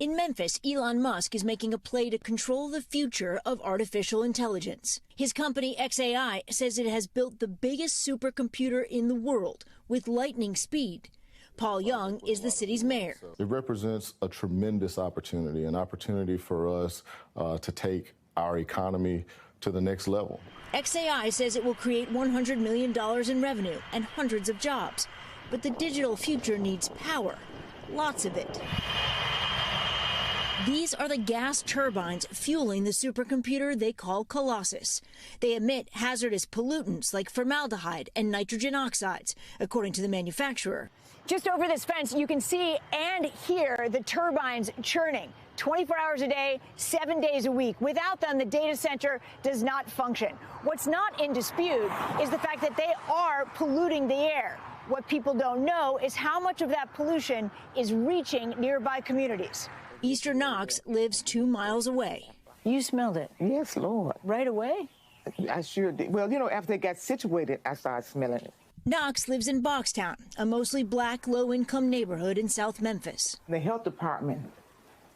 In Memphis, Elon Musk is making a play to control the future of artificial intelligence. His company xAI says it has built the biggest supercomputer in the world with lightning speed. Paul Young is the city's mayor. It represents a tremendous opportunity, an opportunity for us to take our economy to the next level. xAI says it will create $100 million in revenue and hundreds of jobs. But the digital future needs power, lots of it. These are the gas turbines fueling the supercomputer they call Colossus. They emit hazardous pollutants like formaldehyde and nitrogen oxides, according to the manufacturer. Just over this fence, you can see and hear the turbines churning 24 hours a day, 7 days a week. Without them, the data center does not function. What's not in dispute is the fact that they are polluting the air. What people don't know is how much of that pollution is reaching nearby communities. Easter Knox lives 2 miles away. You smelled it? Yes, Lord. Right away? I sure did. Well, after they got situated, I started smelling it. Knox lives in Boxtown, a mostly black, low-income neighborhood in South Memphis. The health department,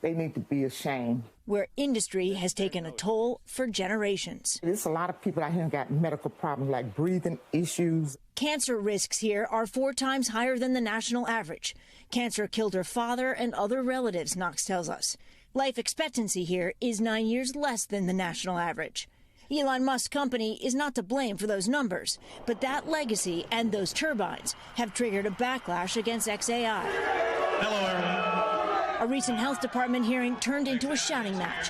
they need to be ashamed. Where industry has taken a toll for generations. There's a lot of people out here who got medical problems like breathing issues. Cancer risks here are 4 times higher than the national average. Cancer killed her father and other relatives, Knox tells us. Life expectancy here is 9 years less than the national average. Elon Musk's company is not to blame for those numbers, but that legacy and those turbines have triggered a backlash against xAI. Hello, everyone. A recent health department hearing turned into a shouting match.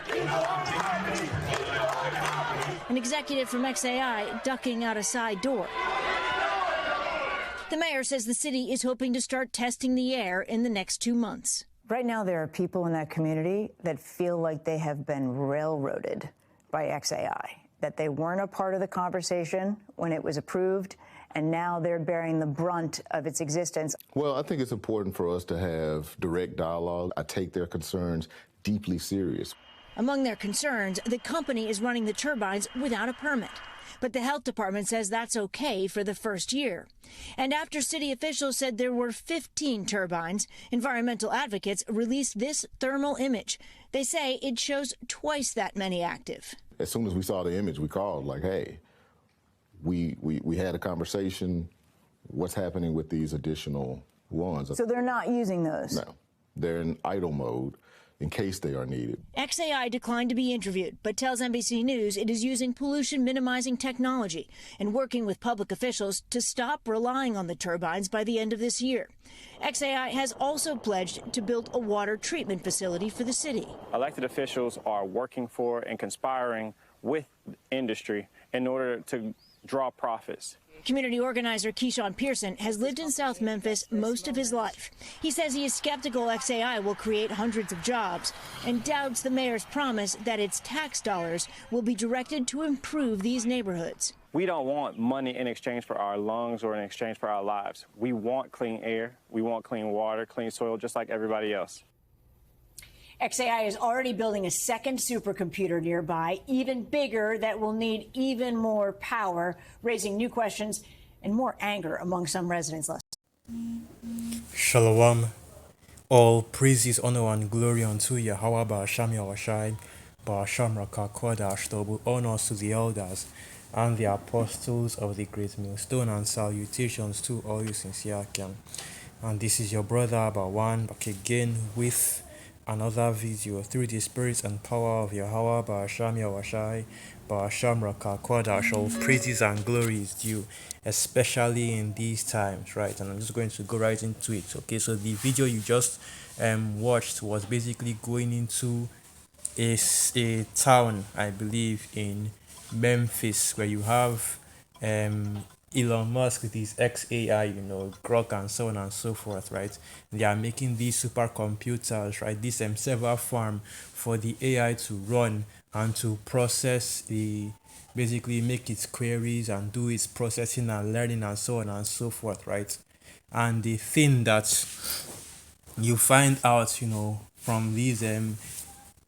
An executive from xAI ducking out a side door. The mayor says the city is hoping to start testing the air in the next 2 months. Right now, there are people in that community that feel like they have been railroaded by xAI, that they weren't a part of the conversation when it was approved, and now they're bearing the brunt of its existence. Well, I think it's important for us to have direct dialogue. I take their concerns deeply serious. Among their concerns, the company is running the turbines without a permit. But the health department says that's okay for the first year. And after city officials said there were 15 turbines, environmental advocates released this thermal image. They say it shows twice that many active. As soon as we saw the image, we called like, hey, we had a conversation. What's happening with these additional ones? So they're not using those? No, they're in idle mode in case they are needed. xAI declined to be interviewed, but tells NBC News it is using pollution-minimizing technology and working with public officials to stop relying on the turbines by the end of this year. xAI has also pledged to build a water treatment facility for the city. Elected officials are working for and conspiring with industry in order to draw profits. Community organizer Keyshawn Pearson has lived in South Memphis most of his life. He says he is skeptical xAI will create hundreds of jobs and doubts the mayor's promise that its tax dollars will be directed to improve these neighborhoods. We don't want money in exchange for our lungs or in exchange for our lives. We want clean air, we want clean water, clean soil, just like everybody else. xAI is already building a second supercomputer nearby, even bigger, that will need even more power, raising new questions and more anger among some residents. Shalom. All praises, honor, and glory unto Yahweh Ba'asham Yahweh Ba'asham Rakakodash. Double honors to the elders and the apostles of the great millstone, and salutations to all you sincere Ken. And this is your brother Abawan back again with another video through the spirit and power of Yahweh Ba'asham Yahweh Ba'asham Rakakodash. All praises and glory is due, especially in these times, right? And I'm just going to go right into it. Okay, so the video you just watched was basically going into a town, I believe, in Memphis, where you have Elon Musk with his xAI, Grok and so on and so forth, right? They are making these supercomputers, right? This server farm for the AI to run and to process basically make its queries and do its processing and learning and so on and so forth, right? And the thing that you find out, from these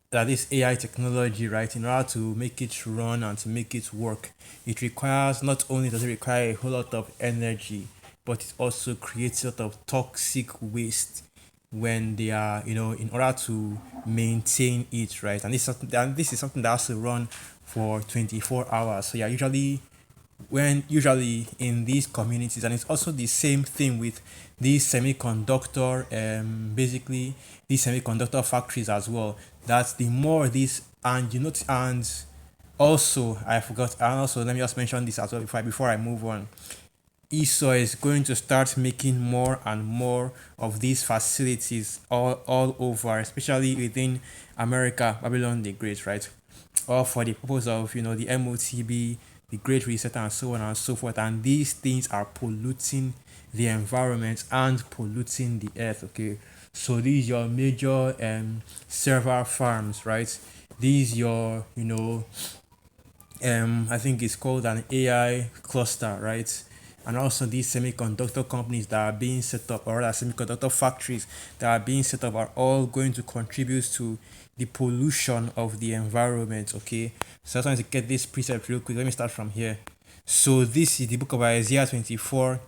that this AI technology, right, in order to make it run and to make it work, it requires, not only does it require a whole lot of energy, but it also creates a lot of toxic waste when they are, in order to maintain it, right? And this is something that has to run for 24 hours. So yeah, usually in these communities, and it's also the same thing with these semiconductor, basically these semiconductor factories as well. That's the more this, and and also I forgot, and also let me just mention this as well before I move on. ESO is going to start making more and more of these facilities all over, especially within America, Babylon the Great, right? All for the purpose of, the MOTB, the Great Reset, and so on and so forth. And these things are polluting the environment and polluting the earth, okay? So these your major server farms, right? These your, I think it's called an AI cluster, right? And also these semiconductor companies that are being set up, or rather semiconductor factories that are being set up, are all going to contribute to the pollution of the environment, okay? So I just wanted to get this precept real quick. Let me start from here. So this is the book of Isaiah 24,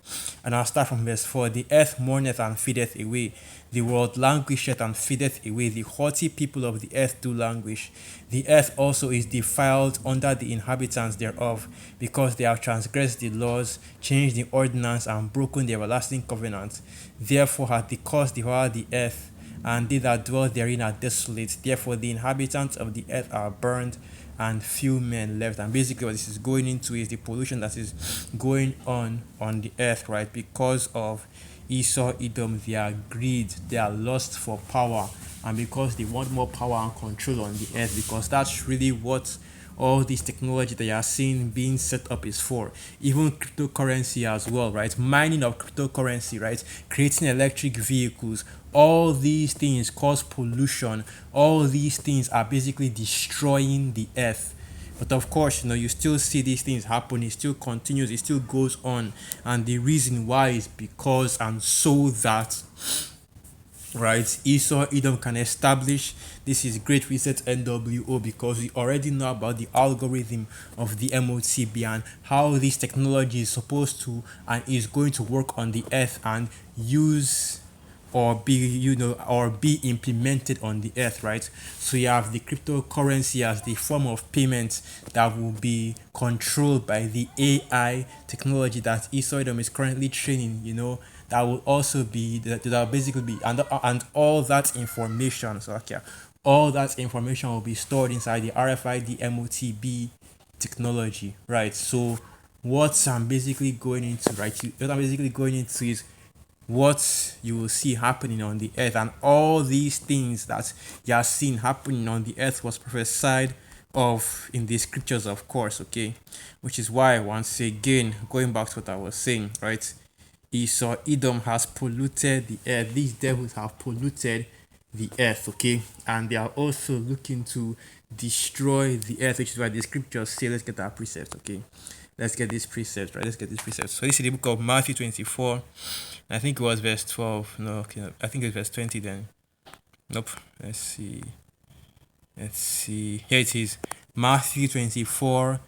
and I'll start from verse 4. The earth mourneth and fadeth away. The world languisheth and fadeth away. The haughty people of the earth do languish. The earth also is defiled under the inhabitants thereof, because they have transgressed the laws, changed the ordinance, and broken the everlasting covenant. Therefore hath the curse devoured the earth, and they that dwell therein are desolate. Therefore the inhabitants of the earth are burned, and few men left. And basically what this is going into is the pollution that is going on the earth, right? Because of Esau, Edom, their greed, their lust for power, and because they want more power and control on the earth, because that's really what all this technology that you are seeing being set up is for. Even cryptocurrency as well, right? Mining of cryptocurrency, right? Creating electric vehicles. All these things cause pollution. All these things are basically destroying the earth. But of course, you still see these things happen. It still continues. It still goes on. And the reason why is because and so that, right, Esau, Edom can establish this is Great Reset NWO, because we already know about the algorithm of the MOTB and how this technology is supposed to and is going to work on the earth and use or be implemented on the earth, right? So you have the cryptocurrency as the form of payment that will be controlled by the AI technology that Esau Edom is currently training, that will also be that will basically be, and all that information, so okay, all that information will be stored inside the RFID MOTB technology, right? So what I'm basically going into, is what you will see happening on the earth, and all these things that you are seeing happening on the earth was prophesied of in the scriptures, of course, okay? Which is why, once again, going back to what I was saying, right? Esau, Edom has polluted the earth. These devils have polluted the earth, okay? And they are also looking to destroy the earth, which is why the scriptures say, let's get our precepts, okay? Let's get this precept, right? Let's get this precept. So this is the book of Matthew 24. I think it was verse 12. No, okay. I think it's verse 20 then. Nope. Let's see. Here it is. Matthew 24,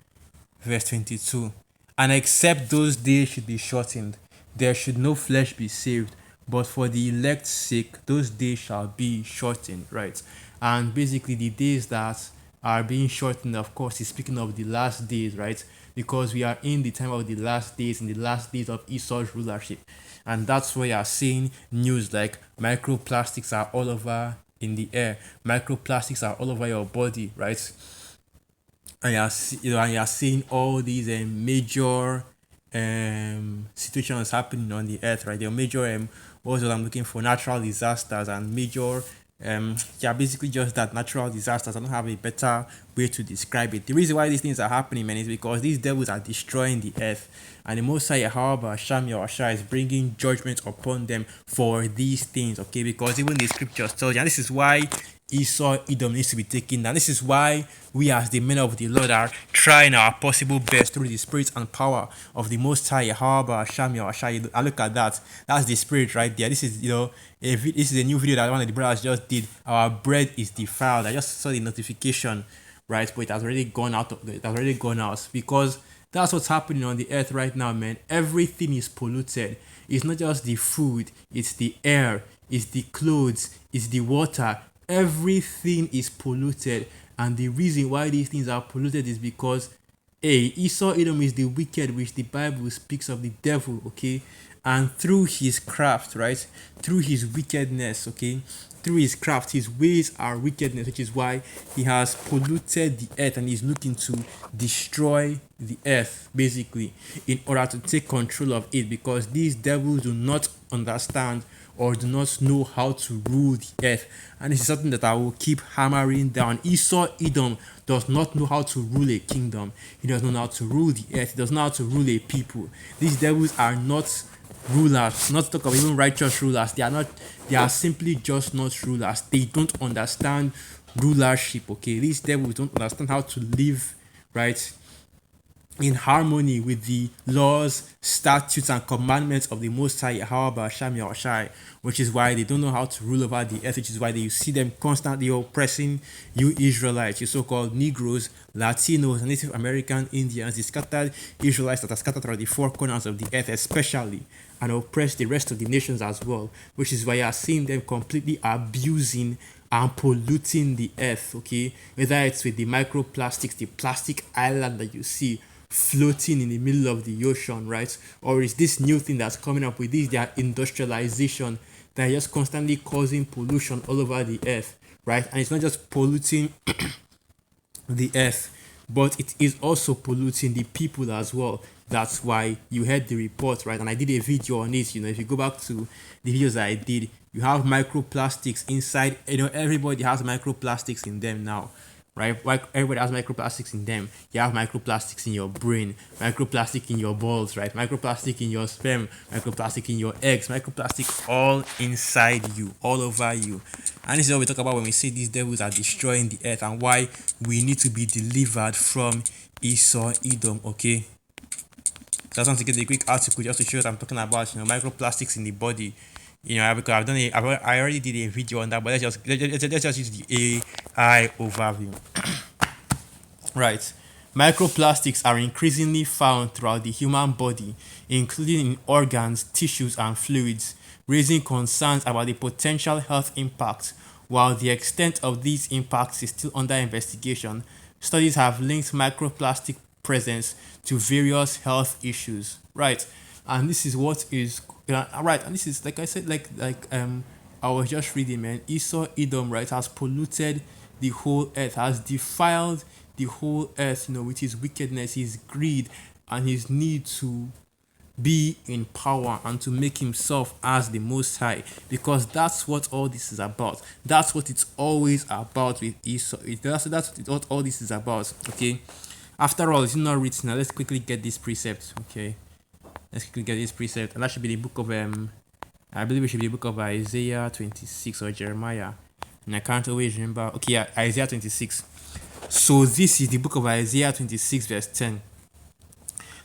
verse 22. And except those days should be shortened, there should no flesh be saved. But for the elect's sake, those days shall be shortened, right? And basically the days that are being shortened, of course, is speaking of the last days, right? Because we are in the time of the last days, in the last days of Esau's rulership. And that's why you are seeing news like microplastics are all over in the air, microplastics are all over your body, right? And you are seeing all these major situations happening on the earth, right? There are major what I'm looking for, natural disasters and major basically just that, natural disasters. I don't have a better way to describe it. The reason why these things are happening, man, is because these devils are destroying the earth, and the Most High, however, Hashem Yahushua, is bringing judgment upon them for these things, okay? Because even the scriptures tell you, and this is why Esau, Edom needs to be taken down. This is why we as the men of the Lord are trying our possible best through the spirit and power of the Most High, Yahweh, Hashem, Yahushua. And look at that. That's the spirit right there. This is, this is a new video that one of the brothers just did. Our bread is defiled. I just saw the notification, right? But it has already gone out. Because that's what's happening on the earth right now, man. Everything is polluted. It's not just the food, it's the air, it's the clothes, it's the water. Everything is polluted. And the reason why these things are polluted is because Esau Edom is the wicked, which the Bible speaks of the devil, okay? And through his craft, right? Through his wickedness, okay? Through his craft, his ways are wickedness, which is why he has polluted the earth and he's looking to destroy the earth, basically, in order to take control of it, because these devils do not understand or do not know how to rule the earth. And this is something that I will keep hammering down. Esau Edom does not know how to rule a kingdom. He does not know how to rule the earth. He does not know how to rule a people. These devils are not rulers, not to talk of even righteous rulers. They are simply just not rulers. They don't understand rulership, okay? These devils don't understand how to live, right, in harmony with the laws, statutes, and commandments of the Most High Yahweh Hashem Yahushai, which is why they don't know how to rule over the earth, which is why you see them constantly oppressing you Israelites, you so-called Negroes, Latinos, Native American Indians, the scattered Israelites that are scattered throughout the four corners of the earth especially, and oppress the rest of the nations as well, which is why you are seeing them completely abusing and polluting the earth, okay? Whether it's with the microplastics, the plastic island that you see floating in the middle of the ocean, right? Or is this new thing that's coming up with this, their industrialization that is just constantly causing pollution all over the earth, right? And it's not just polluting the earth, but it is also polluting the people as well. That's why you heard the report, right? And I did a video on it. If you go back to the videos that I did, you have microplastics inside. Everybody has microplastics in them now, right? Everybody has microplastics in them. You have microplastics in your brain, microplastic in your balls, right? Microplastic in your sperm, microplastic in your eggs, microplastic all inside you, all over you. And this is what we talk about when we say these devils are destroying the earth and why we need to be delivered from Esau Edom, okay? So I just want to get a quick article just to show what I'm talking about, microplastics in the body. Because I already did a video on that, but let's just use the AI overview. Right. Microplastics are increasingly found throughout the human body, including in organs, tissues, and fluids, raising concerns about the potential health impact. While the extent of these impacts is still under investigation, studies have linked microplastic presence to various health issues. Right. And this is what is right, and this is like I said, I was just reading, man. Esau Edom, right, has polluted the whole earth, has defiled the whole earth, with his wickedness, his greed, and his need to be in power and to make himself as the Most High, because that's what all this is about. That's what it's always about with Esau. That's what all this is about. Okay. After all, it's not written. Now let's quickly get this precept. Okay. Let's quickly get this precept, and that should be the book of I believe it should be the book of Isaiah 26 or Jeremiah, and I can't always remember. Okay, yeah, Isaiah 26. So this is the book of Isaiah 26 verse 10.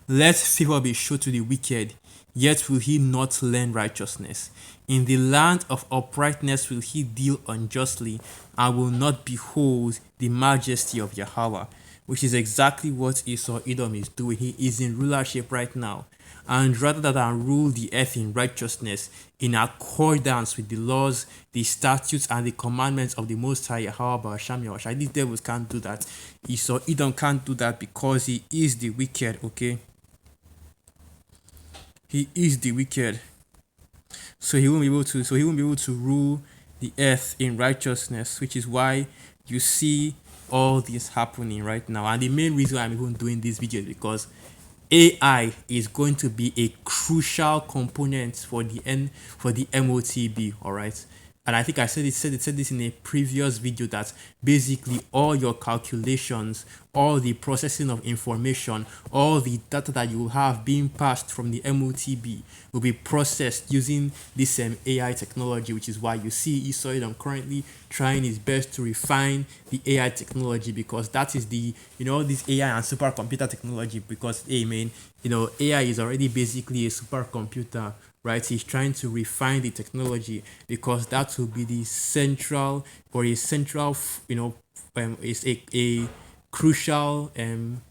Let favor be shown to the wicked, yet will he not learn righteousness. In the land of uprightness will he deal unjustly, and will not behold the majesty of Yahweh, which is exactly what Esau Edom is doing. He is in rulership right now. And rather than rule the earth in righteousness, in accordance with the laws, the statutes, and the commandments of the Most High Yahweh Hashem Yahushai, these devils can't do that. Esau Edom can't do that because he is the wicked, okay? He is the wicked. So he won't be able to rule the earth in righteousness, which is why you see all this happening right now. And the main reason I'm even doing this video is because AI is going to be a crucial component for the MOTB, all right? And I think I said this in a previous video, that basically all your calculations, all the processing of information, all the data that you will have being passed from the MOTB will be processed using this AI technology, which is why you see Esau Edom currently trying his best to refine the AI technology, because that is the, this AI and supercomputer technology, because, AI is already basically a supercomputer, right? He's trying to refine the technology because that will be the central, is a crucial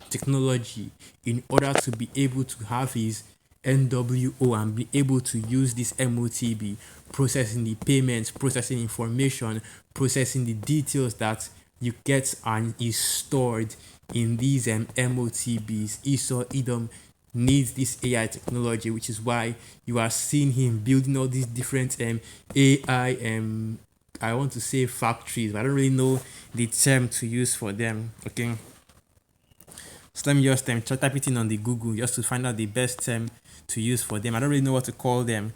technology in order to be able to have his NWO and be able to use this MOTB, processing the payments, processing information, processing the details that you get and is stored in these MOTBs. Esau Edom needs this AI technology, which is why you are seeing him building all these different AI I want to say factories, but I don't really know the term to use for them. Okay, so let me just type it in on the Google just to find out the best term to use for them. I don't really know what to call them.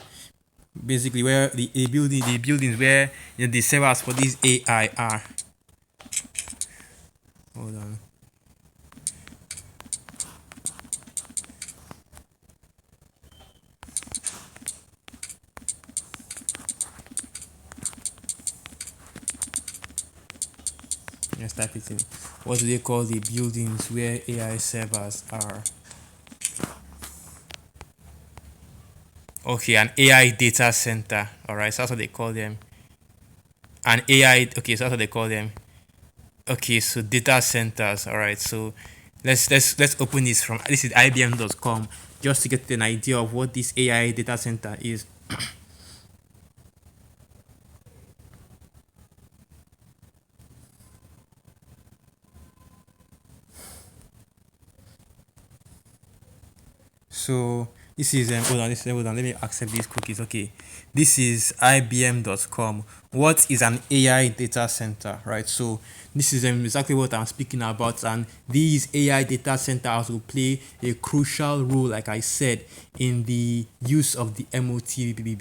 Basically, where the buildings where the servers for these AI are. Hold on. Let's type it in. What do they call the buildings where AI servers are? Okay, an AI data center. All right, so that's what they call them. An AI. Okay, so that's what they call them. Okay, so data centers. All right, so let's open this from. This is IBM.com just to get an idea of what this AI data center is. So this is hold on, let me accept these cookies. Okay, this is IBM.com. What is an AI data center, right? So this is exactly what I'm speaking about, and these AI data centers will play a crucial role, like I said, in the use of the MOTB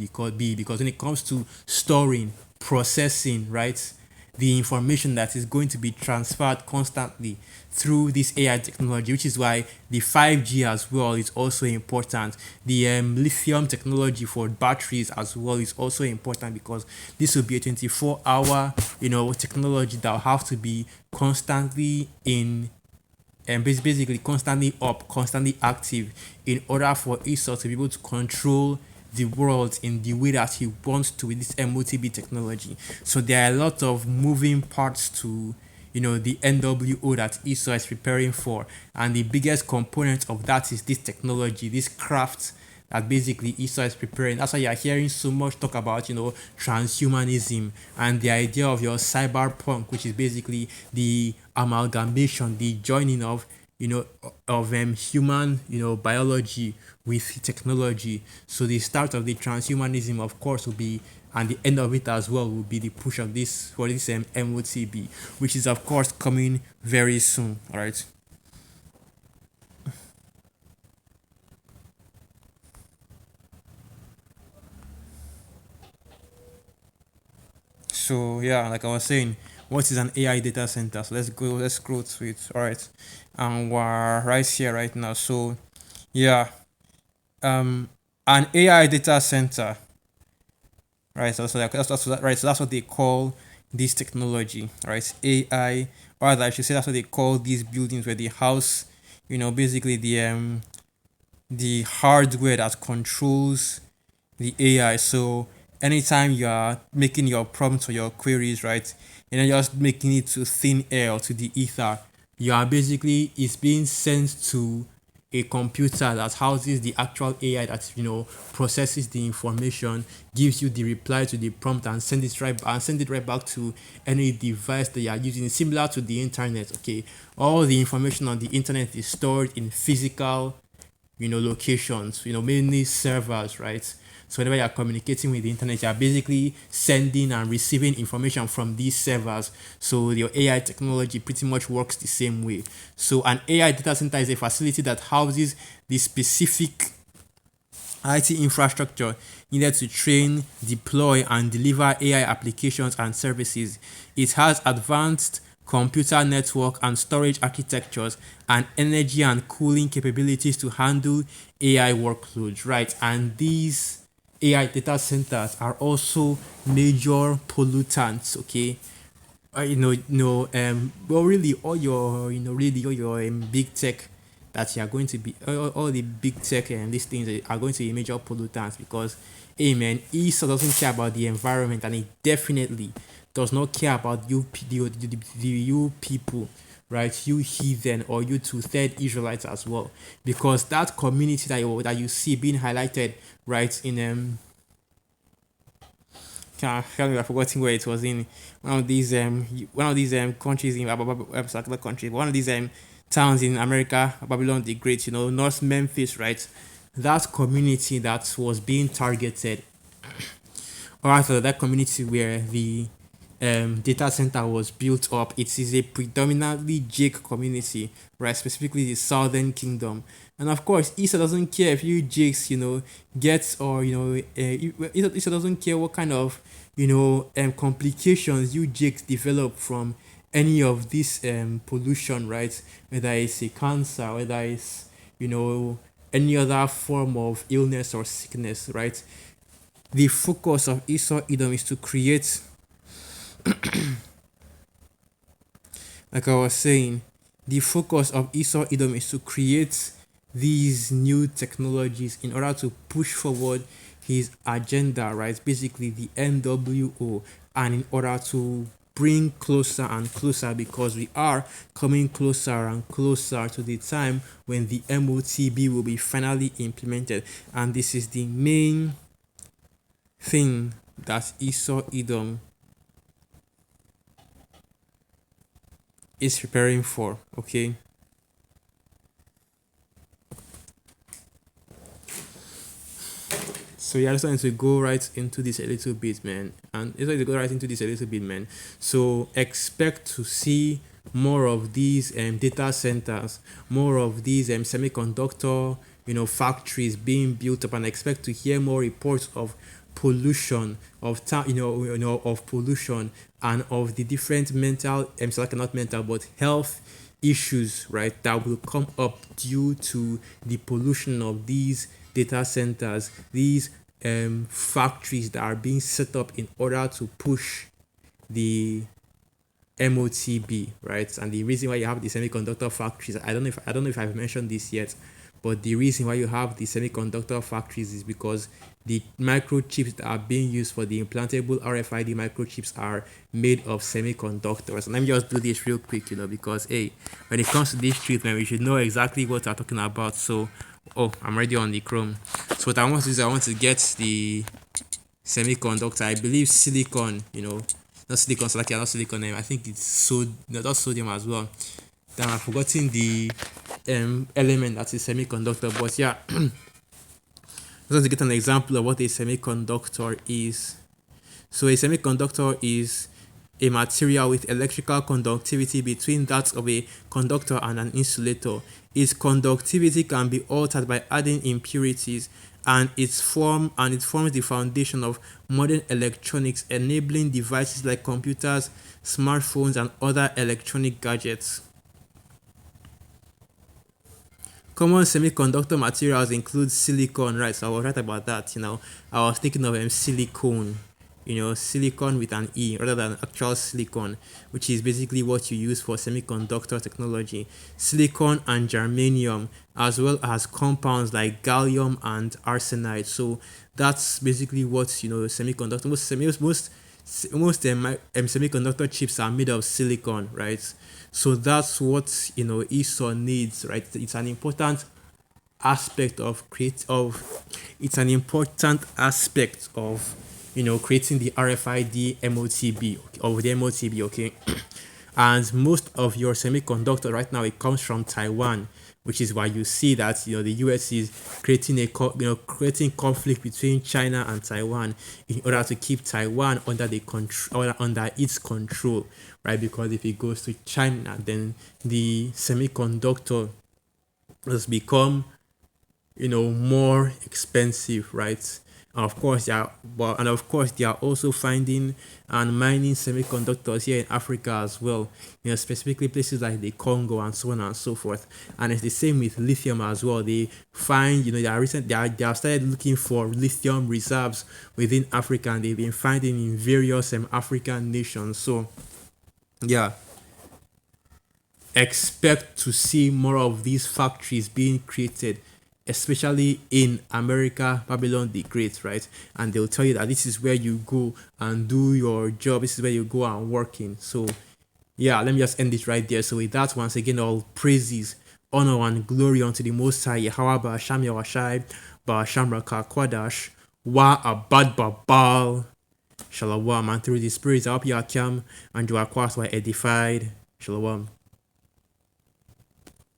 because when it comes to storing, processing, right, the information that is going to be transferred constantly through this AI technology, which is why the 5G as well is also important. The lithium technology for batteries as well is also important because this will be a 24-hour, technology that will have to be constantly in and basically constantly up, constantly active in order for Esau to be able to control the world in the way that he wants to with this MOTB technology. So there are a lot of moving parts to the NWO that Esau is preparing for, and the biggest component of that is this technology, this craft that basically Esau is preparing. That's why you are hearing so much talk about transhumanism and the idea of your cyberpunk, which is basically the amalgamation, the joining of human biology with technology. So the start of the transhumanism, of course, will be, and the end of it as well, will be the push of this for this MOTB, which is of course coming very soon. All right. So yeah, like I was saying, what is an AI data center? So let's scroll to it. All right, and we're right here right now. So yeah, an AI data center, right? So that's what they call this technology, right? AI, or rather, I should say that's what they call these buildings where they house, basically the hardware that controls the AI. So anytime you are making your prompts or your queries, right, and then just making it to thin air or to the ether, you are basically, it's being sent to a computer that houses the actual AI that processes the information, gives you the reply to the prompt, and send it right back to any device that you are using. It's similar to the internet. Okay, all the information on the internet is stored in physical locations, mainly servers, right? So whenever you're communicating with the internet, you're basically sending and receiving information from these servers. So your AI technology pretty much works the same way. So an AI data center is a facility that houses the specific IT infrastructure needed to train, deploy, and deliver AI applications and services. It has advanced computer network and storage architectures and energy and cooling capabilities to handle AI workloads, right? And these AI data centers are also major pollutants, okay? Well, really, all your big tech that you are going to be, all the big tech and these things are going to be major pollutants because, hey man, Esau doesn't care about the environment, and it definitely does not care about you people right? You heathen, or you two-third Israelites as well, because that community that you see being highlighted, right, in I've forgotten where it was, in one of these countries in particular country, one of these towns in America, Babylon the Great, North Memphis, right? That community that was being targeted, or rather that community where the data center was built up, it is a predominantly Jake community, right? Specifically the Southern Kingdom. And of course, Esau doesn't care if you Jakes, get, or, Esau doesn't care what kind of, complications you Jakes develop from any of this pollution, right? Whether it's a cancer, whether it's, any other form of illness or sickness, right? The focus of Esau Edom is to create, like I was saying, the focus of Esau Edom is to create these new technologies in order to push forward his agenda, right? Basically the NWO, and in order to bring closer and closer, because we are coming closer and closer to the time when the MOTB will be finally implemented. And this is the main thing that Esau Edom is preparing for, okay? So yeah, I just wanted to go right into this a little bit, man. So expect to see more of these data centers, more of these semiconductor, factories being built up, and expect to hear more reports of pollution, of pollution, and of the different mental, not mental, but health issues, right, that will come up due to the pollution of these data centers, these factories that are being set up in order to push the MOTB, right? And the reason why you have the semiconductor factories, I don't know if I've mentioned this yet, but the reason why you have the semiconductor factories is because the microchips that are being used for the implantable RFID microchips are made of semiconductors. And let me just do this real quick, because hey, when it comes to this treatment, we should know exactly what we're talking about. So, I'm already on the Chrome. So what I want to do is I want to get the semiconductor. I believe silicon, not silicon, so like not silicon. I think it's not sodium as well. Then I've forgotten the element that is semiconductor. But yeah, just to get an example of what a semiconductor is. So a semiconductor is a material with electrical conductivity between that of a conductor and an insulator. Its conductivity can be altered by adding impurities, and it forms the foundation of modern electronics, enabling devices like computers, smartphones, and other electronic gadgets. Common semiconductor materials include silicon, right? So I was right about that. I was thinking of silicone. Silicon with an E rather than actual silicon, which is basically what you use for semiconductor technology. Silicon and germanium, as well as compounds like gallium and arsenide. So that's basically what semiconductor. Most semiconductor chips are made of silicon, right? So that's what Esau needs, right? It's an important aspect of creating the RFID MOTB okay? And most of your semiconductor right now, it comes from Taiwan, which is why you see that the US is creating creating conflict between China and Taiwan in order to keep Taiwan under its control, right? Because if it goes to China, then the semiconductor has become more expensive, right? And of course, they are also finding and mining semiconductors here in Africa as well. Specifically places like the Congo and so on and so forth. And it's the same with lithium as well. They find, they have started looking for lithium reserves within Africa, and they've been finding in various African nations. So, yeah, expect to see more of these factories being created, especially in America, Babylon the Great, right? And they'll tell you that this is where you go and do your job. This is where you go and work in. So Yeah, let me just end it right there. So with that, once again, all praises, honor, and glory unto the Most High, Yahweh Ba'asham Yawashai, Ba'asham Raka Kwadash, Wa Abad Babal, Shalom. And through the Spirit, I hope you are calm and you are quite edified. Shalom.